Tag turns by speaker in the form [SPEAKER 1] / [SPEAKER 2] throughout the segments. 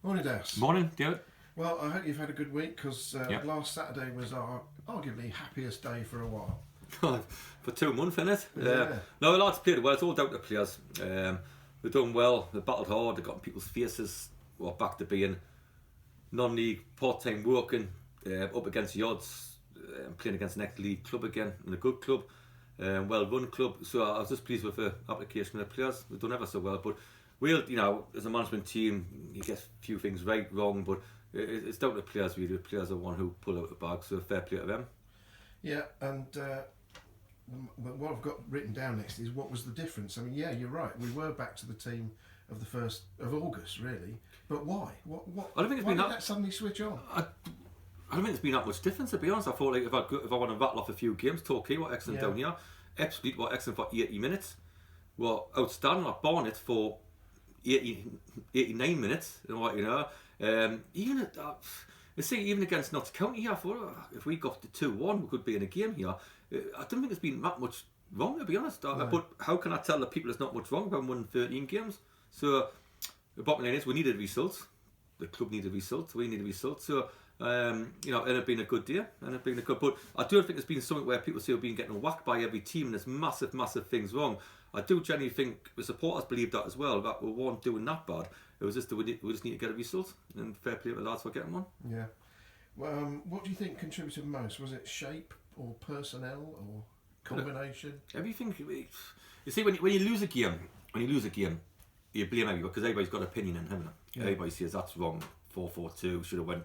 [SPEAKER 1] Morning, Dowse.
[SPEAKER 2] Morning, David.
[SPEAKER 1] Well, I hope you've had a good week because
[SPEAKER 2] Yep.
[SPEAKER 1] last Saturday was our arguably happiest day for a while.
[SPEAKER 2] For 2 months, innit?
[SPEAKER 1] Yeah.
[SPEAKER 2] No, the lads played well. It's all down to the players. They've done well. They battled hard. They got in people's faces. We're back to being non-league, part-time working, up against the odds, playing against an ex-league club again, and a good club, well-run club. So I was just pleased with the application of the players. They've done ever so well. But we'll, as a management team, you get a few things right, wrong, but it's down to the players really. The players are the one who pull out the bag, so fair play to them.
[SPEAKER 1] Yeah, and what I've got written down next is what was the difference. I mean, yeah, you're right. We were back to the team of the 1st of August, really. But why? What?
[SPEAKER 2] I don't think it's
[SPEAKER 1] why
[SPEAKER 2] been
[SPEAKER 1] did that suddenly switch on?
[SPEAKER 2] I don't think there's been that much difference, to be honest. I thought if I want to rattle off a few games, Torquay were excellent down here. Ipswich were excellent for 80 minutes. Were outstanding at Barnet for 89 minutes. Even against Notts County here, I thought if we got to 2-1, we could be in a game here. I don't think there's been that much wrong, to be honest.
[SPEAKER 1] No.
[SPEAKER 2] But how can I tell the people there's not much wrong when we won 13 games? So the bottom line is we needed results. The club needed results. We needed results. So it had been a good day, but I do think there's been something where people say we've been getting whacked by every team and there's massive things wrong. I do genuinely think the supporters believe that as well, that we weren't doing that bad. It was just that we just need to get a result, and fair play to the lads for getting one.
[SPEAKER 1] Yeah. Well, what do you think contributed most? Was it shape or personnel or combination?
[SPEAKER 2] Everything. You see, when you lose a game, you blame everybody because everybody's got an opinion in him. Yeah. Everybody says that's wrong. 4-4-2 should have went.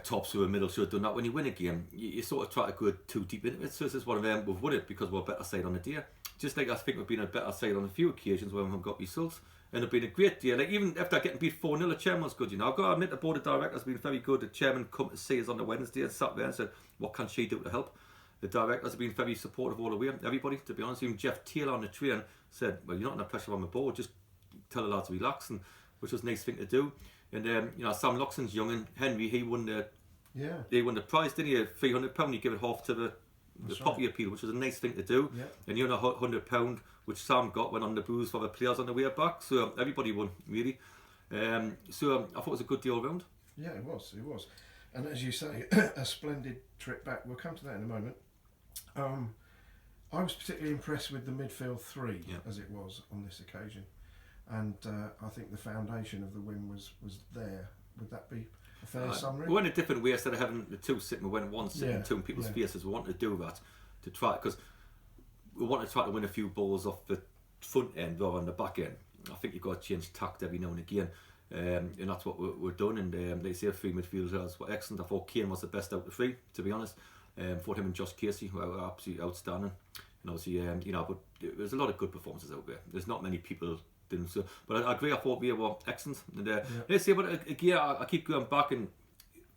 [SPEAKER 2] Tops through the middle should have done that. When you win a game, you sort of try to go too deep into it. So this is one of them. We've won it because we're a better side on the day. Just like I think we've been a better side on a few occasions when we've got results. And it's been a great day. Like even after getting beat 4-0, the chairman was good. I've got to admit the board of directors have been very good. The chairman come to see us on the Wednesday and sat there and said, "What can she do to help?" The directors have been very supportive all the way. Everybody, to be honest, even Jeff Taylor on the train said, "Well, you're not under pressure on the board. Just tell the lads to relax," and which was a nice thing to do. And Sam Loxton's young and Henry, he won the prize, didn't he? £300. You give it half to the poppy appeal, which was a nice thing to do. Yeah. And you know, £100, which Sam got, went on the booze for the players on the way back. So everybody won, really. So I thought it was a good deal around.
[SPEAKER 1] Yeah, it was. And as you say, a splendid trip back. We'll come to that in a moment. I was particularly impressed with the midfield three, as it was on this occasion. And I think the foundation of the win was there. Would that be a fair summary?
[SPEAKER 2] We went a different way. Instead of having the two sitting, we went one sitting, two in people's faces. We wanted to do that to try, because we wanted to try to win a few balls off the front end rather than the back end. I think you've got to change tact every now and again, and that's what we're done. And they say three midfielders were excellent. I thought Kane was the best out of the three, to be honest. Thought him and Josh Casey were absolutely outstanding. And obviously, but there's a lot of good performances out there. There's not many people didn't. So, but I agree. I thought we were excellent. And let's see. But again, I keep going back, and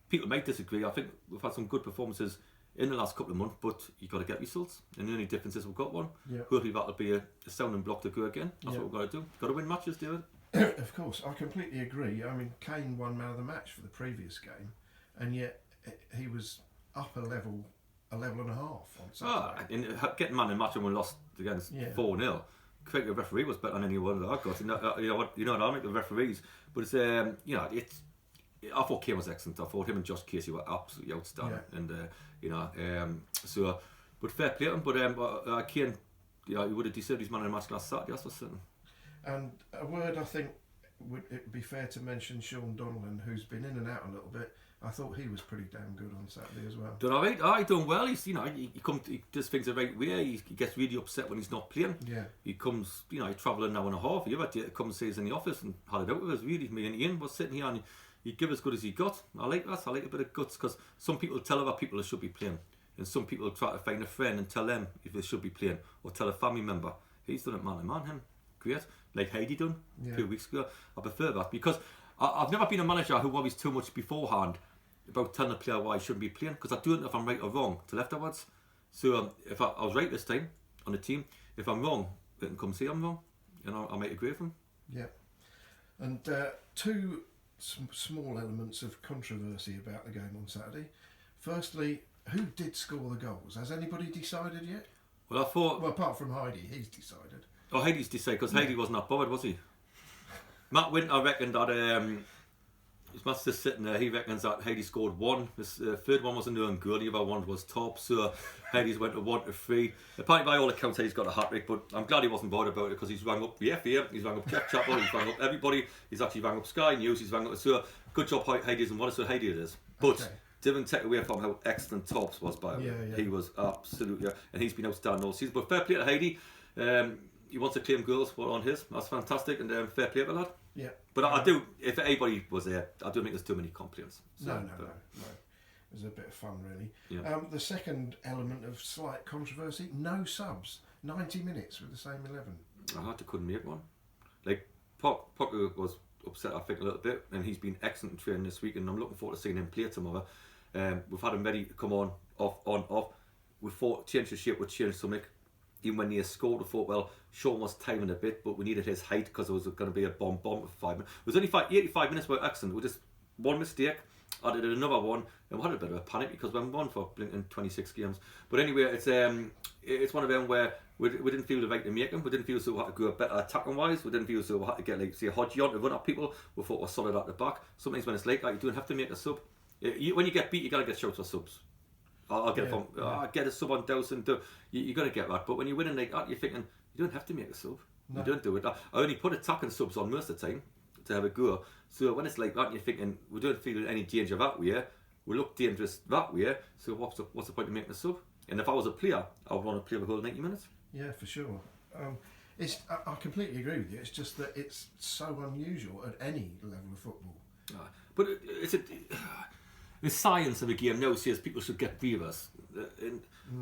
[SPEAKER 2] people might disagree. I think we've had some good performances in the last couple of months, but you've got to get results. And the only difference is we've got one. Yeah. Hopefully that'll be a sounding block to go again. That's what we've got to do. Got to win matches, David.
[SPEAKER 1] Of course, I completely agree. I mean, Kane won man of the match for the previous game, and yet he was up a level and a half on Saturday.
[SPEAKER 2] And getting man of the match when we lost against 4-0. I think the referee was better than anyone that I got. You know what I mean? The referees, but it's I thought Kane was excellent. I thought him and Josh Casey were absolutely outstanding, and but fair play to him. But Kane, he would have deserved his man of the match last Saturday. That's for certain.
[SPEAKER 1] And a word I think it'd be fair to mention Sean Donnellan, who's been in and out a little bit. I thought he was pretty damn good on Saturday as well.
[SPEAKER 2] Done all right. He done well. He's he does things the right way. He gets really upset when he's not playing.
[SPEAKER 1] Yeah.
[SPEAKER 2] He comes, he travelled an hour and a half. The other day, come and see us in the office and had it out with us. Really, me and Ian was sitting here and he give as good as he got. I like that. I like a bit of guts, because some people tell other people they should be playing, and some people try to find a friend and tell them if they should be playing, or tell a family member. He's done it man to man. Him great, like Heidi done a few weeks ago. I prefer that, because I've never been a manager who worries too much beforehand about telling a player why he shouldn't be playing, because I don't know if I'm right or wrong till afterwards. So if I was right this time on the team, if I'm wrong, they can come say I'm wrong, and I might agree with them.
[SPEAKER 1] Yeah. And two small elements of controversy about the game on Saturday. Firstly, who did score the goals? Has anybody decided yet?
[SPEAKER 2] Well, I thought...
[SPEAKER 1] Well, apart from Heidi, he's decided.
[SPEAKER 2] Oh, Heidi's decided, because Heidi wasn't that bothered, was he? Matt Winter, I reckon that his master's sitting there. He reckons that Heidi scored 1. This third one was a known goal. The other one was top. So Heidi's went to 1 to 3. Apparently, by all accounts, Heidi's got a hat trick. But I'm glad he wasn't bothered about it because he's rang up the FA, he's rang up Jeff Chappell, he's rang up everybody. He's actually rang up Sky News. He's rang up. So good job, Heidi isn't what. So Heidi it is. But didn't take away from how excellent Tops was by him. He was absolutely, and he's been outstanding all season. But fair play to Heidi. He wants to claim goals on his. That's fantastic, and fair play to lad.
[SPEAKER 1] Yeah.
[SPEAKER 2] But I do, if anybody was there, I don't think there's too many complaints. So,
[SPEAKER 1] no. It was a bit of fun, really.
[SPEAKER 2] Yeah.
[SPEAKER 1] The second element of slight controversy: no subs, 90 minutes with the same 11.
[SPEAKER 2] I had to couldn't make one. Like Pocker was upset, I think, a little bit, and he's been excellent in training this week, and I'm looking forward to seeing him play tomorrow. We've had him ready to come on, off. We thought change the shape would change something. Even when he scored, we thought, well, Sean was timing a bit, but we needed his height because it was going to be a bomb for 5 minutes. It was only 85 minutes were excellent. We just one mistake, added another one, and we had a bit of a panic because we haven't won for blinking 26 games. But anyway, it's one of them where we didn't feel the right to make them. We didn't feel so we had to go better attacking wise. We didn't feel so we had to get, like, say, Hodgie on to run at people. We thought we're solid at the back. Sometimes when it's like that, you don't have to make a sub. When you get beat, you got to get shouts for subs. I'll get it from. I'll get a sub on Dowse and do. You got to get that. But when you're winning like that, you're thinking you don't have to make a sub. No. You don't do it. I only put attacking subs on most of the time to have a go. So when it's like that, you're thinking we don't feel any danger that way. We look dangerous that way. So what's the point of making a sub? And if I was a player, I would want to play the whole 90 minutes.
[SPEAKER 1] Yeah, for sure. I completely agree with you. It's just that it's so unusual at any level of football.
[SPEAKER 2] But the science of a game now says people should get breathers.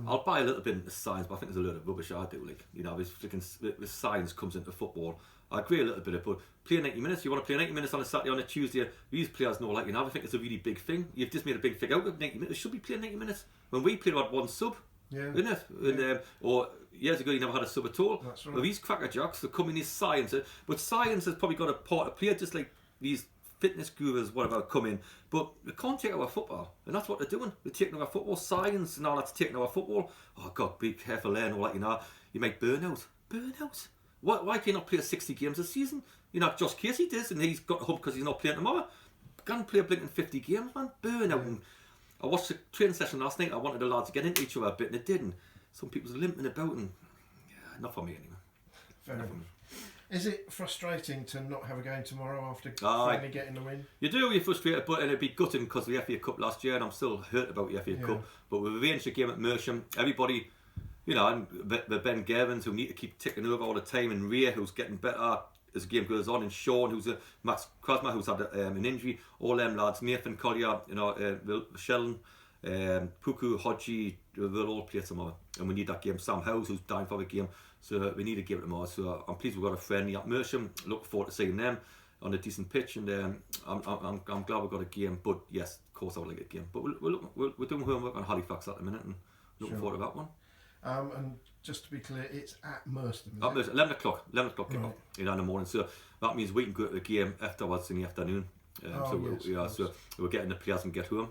[SPEAKER 2] I'll buy a little bit into science, but I think there's a load of rubbish I do. Like, you know, the science comes into football. I agree a little bit, but play 90 minutes. You want to play 90 minutes on a Saturday, on a Tuesday. These players know, like, you know, I think it's a really big thing. You've just made a big thing out of 90 minutes. It should be playing 90 minutes. When we played, about one sub, isn't it? And, or years ago, you never had a sub at all.
[SPEAKER 1] That's right.
[SPEAKER 2] Well, these crackerjacks, they come in this science, but science has probably got a part to play, just like these fitness gurus, whatever, come in, but we can't take our football, and that's what they're doing. They're taking our football, science and all that's taking our football. Oh God, be careful there and all that, you know. You make burnout. Why can you not play 60 games a season? You know, Josh Casey does, and he's got hope because he's not playing tomorrow. Can't play a blinking 50 games, man. Burnout. And I watched the training session last night. I wanted the lads to get into each other a bit, and it didn't. Some people's limping about, and not for me anyway.
[SPEAKER 1] Fair enough. Is it frustrating to not have a game tomorrow after finally getting the win?
[SPEAKER 2] You do, you're frustrated, but it'd be gutting because of the FA Cup last year, and I'm still hurt about the FA Cup. But we've arranged a game at Mersham. Everybody, you know, and the Ben Gervins who need to keep ticking over all the time, and Ray who's getting better as the game goes on, and Sean who's Max Krasma who's had an injury. All them lads, Nathan Collier, you know, Sheldon, Puku, Hodgie, they'll all play tomorrow, and we need that game. Sam Howes who's dying for the game. So we need to give it tomorrow. So I'm pleased we've got a friendly at Mersham. Looking forward to seeing them on a decent pitch, and I'm glad we've got a game. But yes, of course I would like a game. But we're doing homework on Halifax at the minute, and looking forward to that one.
[SPEAKER 1] And just to be clear, it's at Merstham.
[SPEAKER 2] At Merstham, 11 o'clock kick off in the morning. So that means we can go to the game afterwards in the afternoon. So we're getting the players and get home.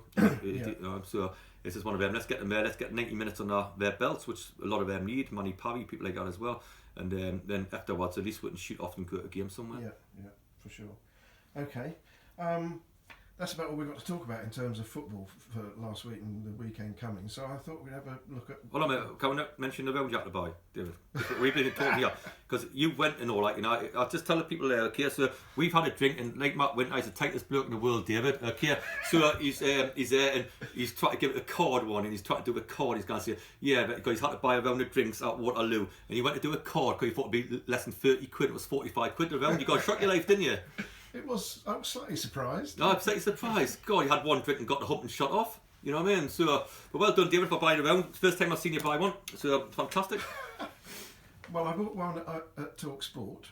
[SPEAKER 2] So it's just one of them. Let's get them there. Let's get 90 minutes on their belts, which a lot of them need. Manny Parry, people like that as well. And then afterwards, at least we can shoot off and go to a game somewhere.
[SPEAKER 1] Yeah, for sure. Okay. That's about all we've got to talk about in terms of football for last week and the weekend coming. So I thought we'd have a look at...
[SPEAKER 2] Hold on a minute. Can we not mention the round you had to buy, David? We've been talking here. Because you went and all that, you know. I'll just tell the people there, okay, so we've had a drink, and like Matt Winter, he's the tightest bloke in the world, David, okay. So he's there, and he's trying to give it a card one, and he's trying to do a card. He's going to say, yeah, because he's had to buy a round of drinks at Waterloo, and he went to do a card because he thought it'd be less than 30 quid. It was 45 quid a round. You got a shock your life, didn't you?
[SPEAKER 1] I was slightly surprised.
[SPEAKER 2] No, I'm slightly surprised. God, you had one drink and got the hump and shot off. You know what I mean? So, but well done, David, for buying a round. First time I've seen you buy one. So, fantastic.
[SPEAKER 1] Well, I bought one at Talk Sport.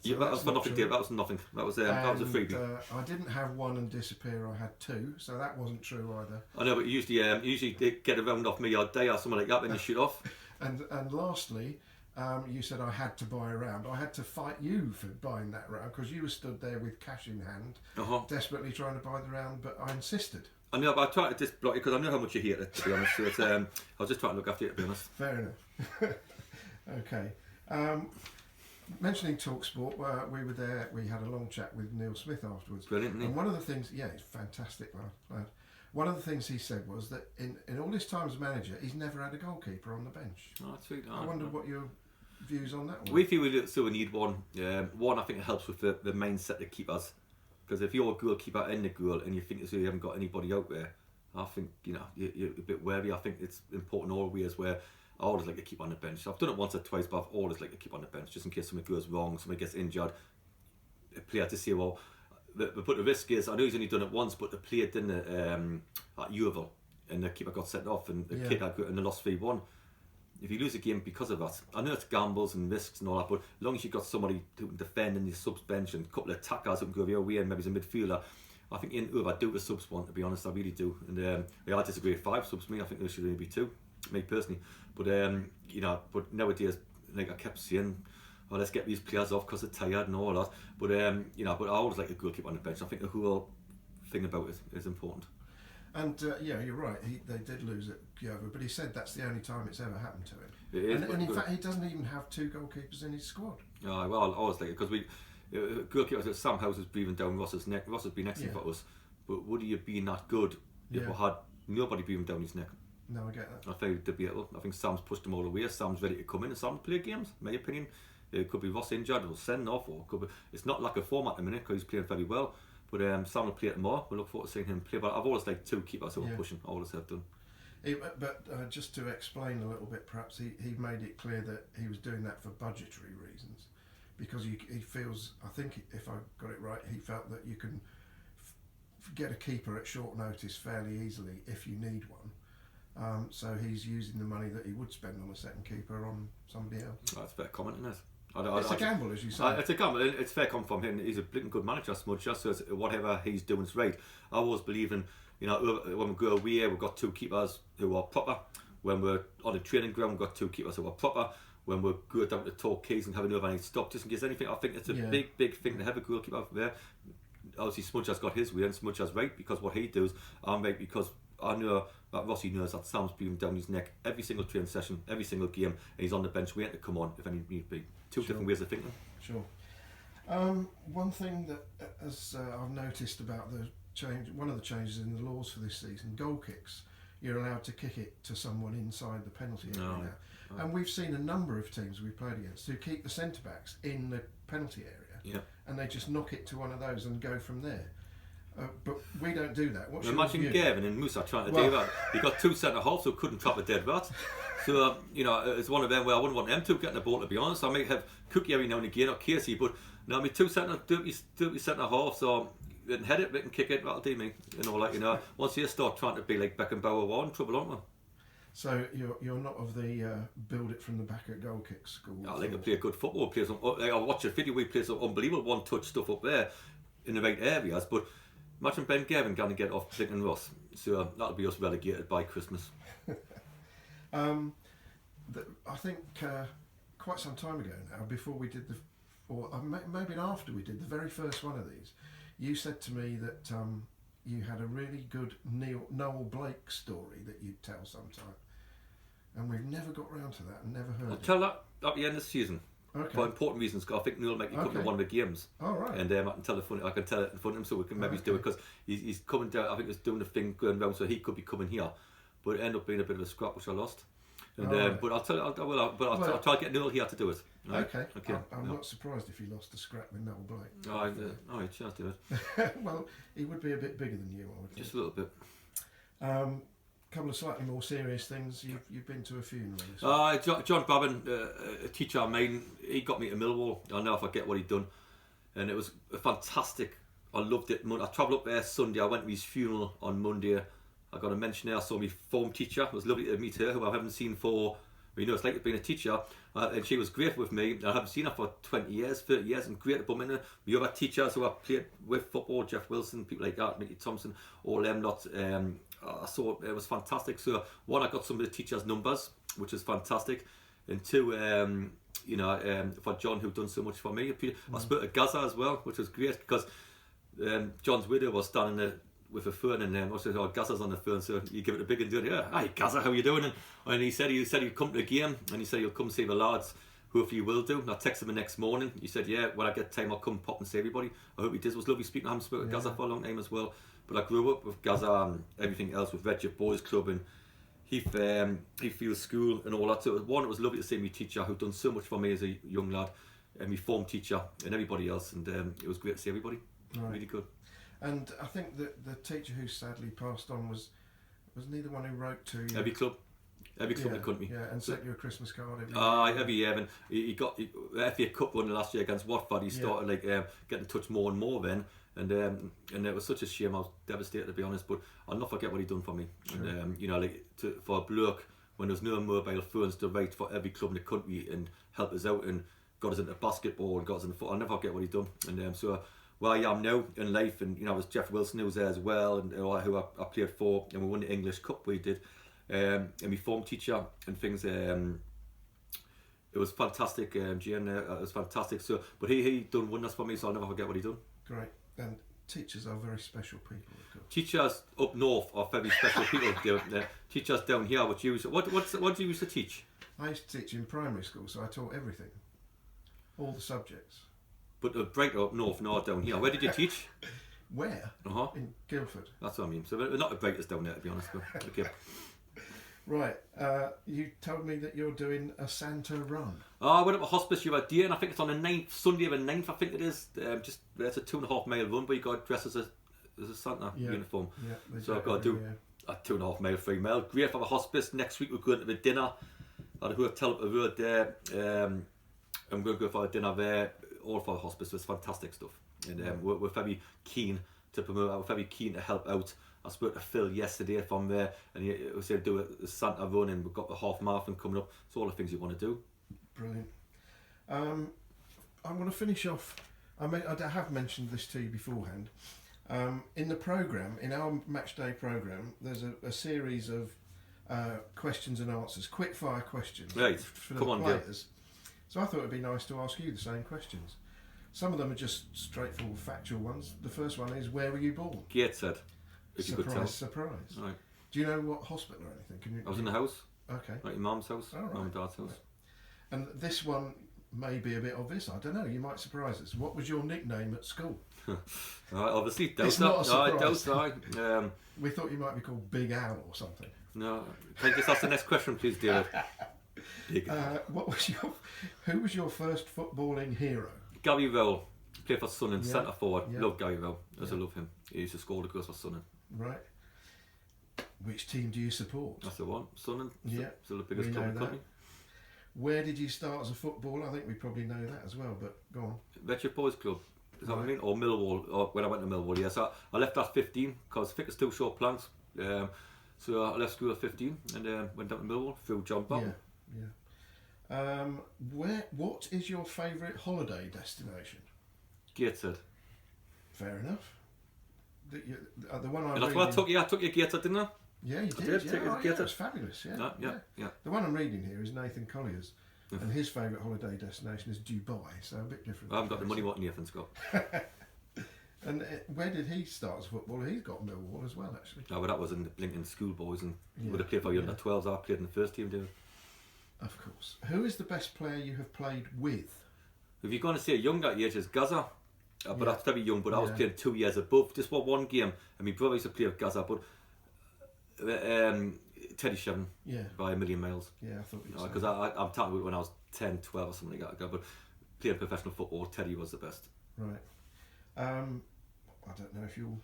[SPEAKER 1] So
[SPEAKER 2] yeah, that was for nothing, David. That was nothing. That was a freebie.
[SPEAKER 1] I didn't have one and disappear. I had two, so that wasn't true either.
[SPEAKER 2] I know, but you usually get a round off me a day or something like that, then you shoot off.
[SPEAKER 1] And lastly, you said I had to buy a round. I had to fight you for buying that round because you were stood there with cash in hand, desperately trying to buy the round, but I insisted.
[SPEAKER 2] I know, but I tried to just block it because I know how much you hate it, to be honest. So it's, I was just trying to look after you, to be honest.
[SPEAKER 1] Fair enough. Okay. mentioning TalkSport, we were there. We had a long chat with Neil Smith afterwards.
[SPEAKER 2] Brilliant.
[SPEAKER 1] And one of the things, he's fantastic lad. One of the things he said was that in all his time as manager, he's never had a goalkeeper on the bench.
[SPEAKER 2] Oh, that's sweet.
[SPEAKER 1] I wonder what your views on that one.
[SPEAKER 2] We feel we still need one. One, I think it helps with the mindset of keepers. Because if you're a goalkeeper in the goal and you think as though you haven't got anybody out there, I think you're a bit wary. I think it's important always where I always like to keep on the bench. I've done it once or twice, but I've always like to keep on the bench just in case something goes wrong, somebody gets injured. A player to say, well, but the risk is, I know he's only done it once, but the player didn't at Yeovil and the keeper got sent off and the kid had and they lost 3-1. If you lose a game because of that, I know it's gambles and risks and all that, but as long as you've got somebody who can defend in the subs bench and a couple of attackers who can go the other way and maybe he's a midfielder, I think in overdo the subs one, to be honest, I really do. And I disagree with 5 subs. Me, I think there should only be 2, me personally. But but nowadays, like I kept saying, oh, let's get these players off because they're tired and all that. But but I always like a goalkeeper on the bench. I think the whole thing about it is important.
[SPEAKER 1] And you're right. They did lose at Yeovil, but he said that's the only time it's ever happened to him.
[SPEAKER 2] It is,
[SPEAKER 1] and in fact, he doesn't even have 2 goalkeepers in his squad.
[SPEAKER 2] Oh, well, I always like it because goalkeepers, Sam House is breathing down Ross's neck. Ross has been excellent for us, but would he have been that good if we had nobody breathing down his neck?
[SPEAKER 1] No, I get that.
[SPEAKER 2] I think debatable. I think Sam's pushed them all away. Sam's ready to come in and Sam play games. In my opinion, it could be Ross injured or send off, or could be, it's not like a format at the minute because he's playing very well. But Sam will play it more. We'll look forward to seeing him play. But I've always liked 2 keepers who are pushing. I always have done.
[SPEAKER 1] But just to explain a little bit, perhaps he made it clear that he was doing that for budgetary reasons, because he feels, I think if I got it right, he felt that you can get a keeper at short notice fairly easily if you need one. So he's using the money that he would spend on a second keeper on somebody else.
[SPEAKER 2] That's a fair comment, isn't it?
[SPEAKER 1] It's a gamble, as you say.
[SPEAKER 2] It's a gamble. It's fair comment from him. He's a blinking good manager, Smudge. So whatever he's doing is right. I always believe in, when we go away, we've got 2 keepers who are proper. When we're on a training ground, we've got 2 keepers who are proper. When we go down to Torquays and have another any stop, just in case anything, I think it's a big thing to have a goalkeeper there. Obviously, Smudge has got his way, and Smudge has right because what he does, I'm right because I know that Rossi knows that Sam's breathing down his neck every single training session, every single game, and he's on the bench waiting to come on if any need be. 2 different ways of thinking.
[SPEAKER 1] Sure. One thing that as I've noticed about the change, one of the changes in the laws for this season, goal kicks, you're allowed to kick it to someone inside the penalty area now. And we've seen a number of teams we've played against who keep the centre backs in the penalty area, and they just knock it to one of those and go from there. But we don't do that. What's
[SPEAKER 2] imagine Gavin and Musa trying to do that. You got 2 centre halves who couldn't trap a dead rat. So it's one of them where I wouldn't want them 2 getting the ball, to be honest. I might have Cookie every now and again or Casey, but I mean 2 dirty centre halves, so they can head it, they can kick it, that'll do me. Once you start trying to be like Beckenbauer, we're in trouble, aren't we?
[SPEAKER 1] So you're not of the build it from the back at goal kick school?
[SPEAKER 2] I like to play a good football. I watch a video, we play some unbelievable one-touch stuff up there in the right areas, but imagine Ben Gavin going to get off Dick and Ross. So that'll be us relegated by Christmas.
[SPEAKER 1] I think quite some time ago now, before we did maybe after we did the very first one of these, you said to me that you had a really good Noel Blake story that you'd tell sometime, and we've never got round to that and never heard.
[SPEAKER 2] I'll tell that at the end of the season. Okay. For important reasons, I think Neil might be coming to one of the games.
[SPEAKER 1] All right.
[SPEAKER 2] And I can tell it in front of him, so we can maybe do it because he's coming down. I think he's doing the thing going round, so he could be coming here, but it ended up being a bit of a scrap which I lost. And but I'll tell. I'll try to get Neil here to do it. Right?
[SPEAKER 1] Okay. I'm not surprised if he lost a scrap with Noel Blake.
[SPEAKER 2] All right, cheers to it.
[SPEAKER 1] Well, he would be a bit bigger than you, I would think.
[SPEAKER 2] Just a little bit.
[SPEAKER 1] Couple of slightly more serious things. You've been to a funeral.
[SPEAKER 2] John Babin, a teacher of mine, he got me to Millwall. I'll never forget what he'd done, and it was fantastic. I loved it. I travelled up there Sunday. I went to his funeral on Monday. I got a mention there. I saw my form teacher. It was lovely to meet her, who I haven't seen for. It's like being a teacher, and she was great with me. I haven't seen her for 20 years, 30 years, and great to bump into the other teachers who I played with football, Jeff Wilson, people like that, Mickey Thompson, all them lot. I saw it was fantastic. So one, I got some of the teachers' numbers, which is fantastic, and 2, for John, who'd done so much for me. I spoke to Gaza as well, which was great because John's widow was standing there with a phone, and I said, Gaza's on the phone, so you give it a big and do it. Hi Gaza, how you doing? And he said he'd come to the game, and he said he'll come see the lads hopefully you will do. And I texted him the next morning. He said, yeah, when I get time, I'll come pop and see everybody. I hope he did. It was lovely speaking to him. Spoke to Gaza for a long time as well. But I grew up with Gaza and everything else with Red Boys Club and Heathfield School and all that. So it was lovely to see my teacher who'd done so much for me as a young lad, and my form teacher and everybody else. And it was great to see everybody. Right. Really good.
[SPEAKER 1] And I think that the teacher who sadly passed on wasn't he the one who wrote to you?
[SPEAKER 2] Every club in the country.
[SPEAKER 1] Yeah, and sent you a Christmas card
[SPEAKER 2] every year. And he got the FA Cup run last year against Watford. He started getting in touch more and more then. And it was such a shame. I was devastated, to be honest. But I'll not forget what he done for me. Sure. And for a bloke when there was no mobile phones to write for every club in the country and help us out and got us into basketball and got us into football. I'll never forget what he done. And so where I am now in life, and it was Jeff Wilson who was there as well, and who I played for, and we won the English Cup. We did. And my form teacher and things. It was fantastic, Gian. It was fantastic. So, but he done wonders for me, so I'll never forget what he done.
[SPEAKER 1] Great. And teachers are very special people.
[SPEAKER 2] Teachers up north are very special people. Teachers down here, what do you used to teach?
[SPEAKER 1] I used to teach in primary school, so I taught everything, all the subjects.
[SPEAKER 2] But a breaker up north, not down here. Where did you teach?
[SPEAKER 1] Where? In Guildford.
[SPEAKER 2] That's what I mean. So we're not the breakers down there, to be honest. But okay.
[SPEAKER 1] Right, you told me that you're doing a Santa run.
[SPEAKER 2] I went up to hospice the other day, and I think it's on the 9th, Sunday the 9th, I think it is. It's a 2.5 mile run, but you got dressed as a Santa uniform. Yeah, so I've got to do a 2.5 mile, 3 mile. Great for the hospice. Next week we're going to the dinner at a hotel up the road there. I'm going to go for a dinner there, all for the hospice. It's fantastic stuff. And we're very keen to promote, we're very keen to help out. I spoke to Phil yesterday from there, and he said do a Santa run, and we've got the half marathon coming up. It's all the things you want to do.
[SPEAKER 1] Brilliant. I'm going to finish off. I have mentioned this to you beforehand. In the programme, in our match day programme, there's a series of questions and answers, quickfire questions for the players. So I thought it'd be nice to ask you the same questions. Some of them are just straightforward factual ones. The first one is, where were you born?
[SPEAKER 2] Gateshead.
[SPEAKER 1] Surprise. Right. Do you know what hospital or anything?
[SPEAKER 2] I was in the house.
[SPEAKER 1] Okay.
[SPEAKER 2] Like your mum's house,
[SPEAKER 1] right.
[SPEAKER 2] mum and dad's house.
[SPEAKER 1] Right. And this one may be a bit obvious. I don't know. You might surprise us. What was your nickname at school?
[SPEAKER 2] Obviously, Dowse.
[SPEAKER 1] It's not a surprise.
[SPEAKER 2] Dowse.
[SPEAKER 1] We thought you might be called Big Al or something.
[SPEAKER 2] No. Can you just ask the next question, please, David?
[SPEAKER 1] Who was your first footballing hero?
[SPEAKER 2] Gary Rowell. Played for Sunderland, centre forward. Love Gary Rowell. I love him. He used to score the goals for Sunderland.
[SPEAKER 1] Right. Which team do you support?
[SPEAKER 2] That's the one. Sunderland.
[SPEAKER 1] Yeah.
[SPEAKER 2] Still the biggest club in the country.
[SPEAKER 1] Where did you start as a footballer? I think we probably know that as well, but go on.
[SPEAKER 2] Red Boys Club. Is that what I mean? Or Millwall. Or when I went to Millwall, yes. I left at 15 because I think it's 2 short planks. So I left school at 15 and went down to Millwall through John Button.
[SPEAKER 1] Yeah. What is your favourite holiday destination?
[SPEAKER 2] Gateshead.
[SPEAKER 1] Fair enough. The one
[SPEAKER 2] that's what I took you. I took you Gateshead, didn't I?
[SPEAKER 1] Yeah, you did. It was fabulous. Yeah. The one I'm reading here is Nathan Collier's, and his favourite holiday destination is Dubai. So a bit different.
[SPEAKER 2] I haven't got the money what Nathan's got.
[SPEAKER 1] And where did he start as a footballer? He's got Millwall as well, actually.
[SPEAKER 2] No, but that was in Lincoln schoolboys, and would have played for under 12s. I played in the first team, dude.
[SPEAKER 1] Of course. Who is the best player you have played with?
[SPEAKER 2] If you're going to say a younger age, it's Gaza. But that's very young, but I was playing 2 years above. Just for one game, and my brother used to play with Gaza, but Teddy Shevin by a million miles.
[SPEAKER 1] Yeah, I thought you'd say
[SPEAKER 2] because I'm talking about when I was 10, 12 or something like that. But playing professional football, Teddy was the best.
[SPEAKER 1] Right. I don't know if you'll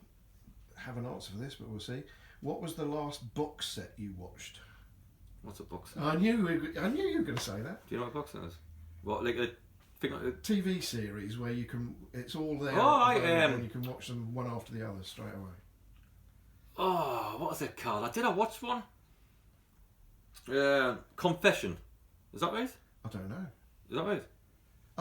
[SPEAKER 1] have an answer for this, but we'll see. What was the last box set you watched?
[SPEAKER 2] What's a box set?
[SPEAKER 1] I knew you were going to say that.
[SPEAKER 2] Do you know what a box set is? What, like a
[SPEAKER 1] TV series where you can, it's all there, and you can watch them one after the other straight away.
[SPEAKER 2] Oh, what was it called? Did I watch one? Confession. Is that right?
[SPEAKER 1] I don't know.
[SPEAKER 2] Is that right?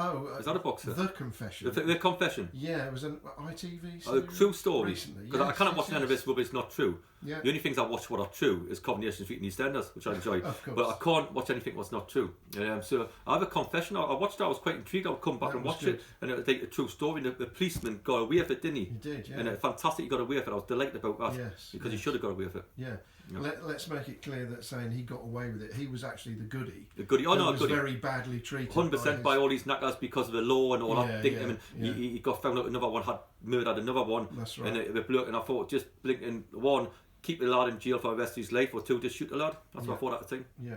[SPEAKER 1] Oh,
[SPEAKER 2] is that a boxer?
[SPEAKER 1] The Confession.
[SPEAKER 2] The Confession.
[SPEAKER 1] Yeah, it was an ITV
[SPEAKER 2] Oh,
[SPEAKER 1] series.
[SPEAKER 2] true story.
[SPEAKER 1] Recently.
[SPEAKER 2] Because I cannot watch none of this rubbish. It's not true.
[SPEAKER 1] Yeah.
[SPEAKER 2] The only things I watch what are true is Coronation Street and EastEnders, which I enjoy.
[SPEAKER 1] Of course.
[SPEAKER 2] But I can't watch anything what's not true. So I have a confession. I watched it. I was quite intrigued. I'll come back
[SPEAKER 1] That
[SPEAKER 2] and
[SPEAKER 1] was
[SPEAKER 2] watch
[SPEAKER 1] good.
[SPEAKER 2] it. And it was like a true story. The policeman got away with it, didn't he?
[SPEAKER 1] He did, yeah.
[SPEAKER 2] And fantastic, he got away with it. I was delighted about that.
[SPEAKER 1] Yes,
[SPEAKER 2] Because he
[SPEAKER 1] yes.
[SPEAKER 2] should have got away with it.
[SPEAKER 1] Yeah. Let's make it clear that saying he got away with it, he was actually the goodie.
[SPEAKER 2] The goodie. Oh,
[SPEAKER 1] who
[SPEAKER 2] no,
[SPEAKER 1] was
[SPEAKER 2] goodie.
[SPEAKER 1] very badly treated.
[SPEAKER 2] 100% by all these knackers because of the law and all that thing.
[SPEAKER 1] Yeah,
[SPEAKER 2] I mean,
[SPEAKER 1] yeah.
[SPEAKER 2] he got found out another one had murdered another one.
[SPEAKER 1] That's right.
[SPEAKER 2] And the bloke, and I thought, just blinking, one, keep the lad in jail for the rest of his life, or two, just shoot the lad. That's what I thought at the time.
[SPEAKER 1] Yeah.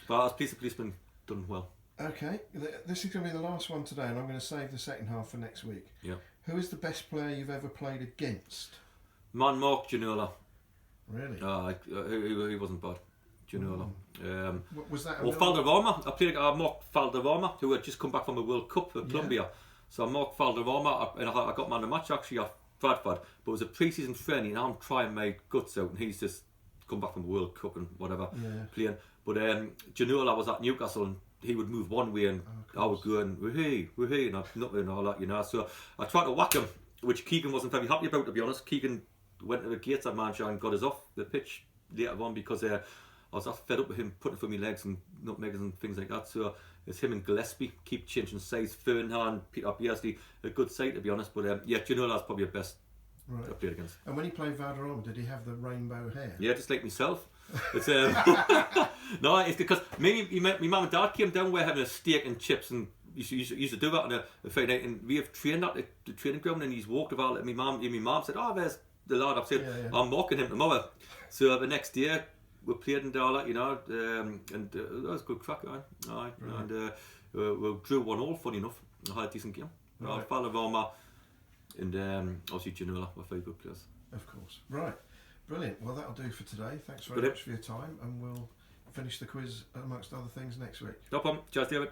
[SPEAKER 2] But as policeman, done well.
[SPEAKER 1] Okay, this is going to be the last one today, and I'm going to save the second half for next week.
[SPEAKER 2] Yeah.
[SPEAKER 1] Who is the best player you've ever played against?
[SPEAKER 2] Man, Mark Ginola.
[SPEAKER 1] Really?
[SPEAKER 2] He wasn't bad. Ginola.
[SPEAKER 1] What was that?
[SPEAKER 2] Or Valderrama. I played Mark Valderrama, who had just come back from the World Cup for Colombia. So Mark Valderrama, and I got man of the match actually at Bradford, but it was a pre-season friendly, and I'm trying my guts out, and he's just come back from the World Cup and whatever playing. But Ginola was at Newcastle, and he would move one way, and I would go and woohoo, and nothing and all that, you know. So I tried to whack him, which Keegan wasn't very happy about, to be honest. Keegan went to the gates at Manchester and got us off the pitch later on because I was fed up with him putting for my legs and nutmegs and things like that. So it's him and Gillespie keep changing size. Fernand, Peter Beardsley, a good sight, to be honest. But Ginola's probably the best I played against.
[SPEAKER 1] And when he played Valderrama, did he have the rainbow hair?
[SPEAKER 2] Yeah, just like myself. It's no, it's because my mum and dad came down. We're having a steak and chips, and used to do that on a Friday night. And we have trained at the training ground, and he's walked about. And my mum said, "Oh, there's the lad." I said, "I'm mocking him tomorrow." So the next day we played and all that, you know, and that was a good crack, and we drew 1-1. Funny enough, I had a decent game.
[SPEAKER 1] Right.
[SPEAKER 2] Valderrama and obviously Ginola were very good players.
[SPEAKER 1] Of course. Right. Brilliant. Well, that'll do for today. Thanks very
[SPEAKER 2] Brilliant.
[SPEAKER 1] much for your time, and we'll finish the quiz amongst other things next week.
[SPEAKER 2] No problem. Cheers, David.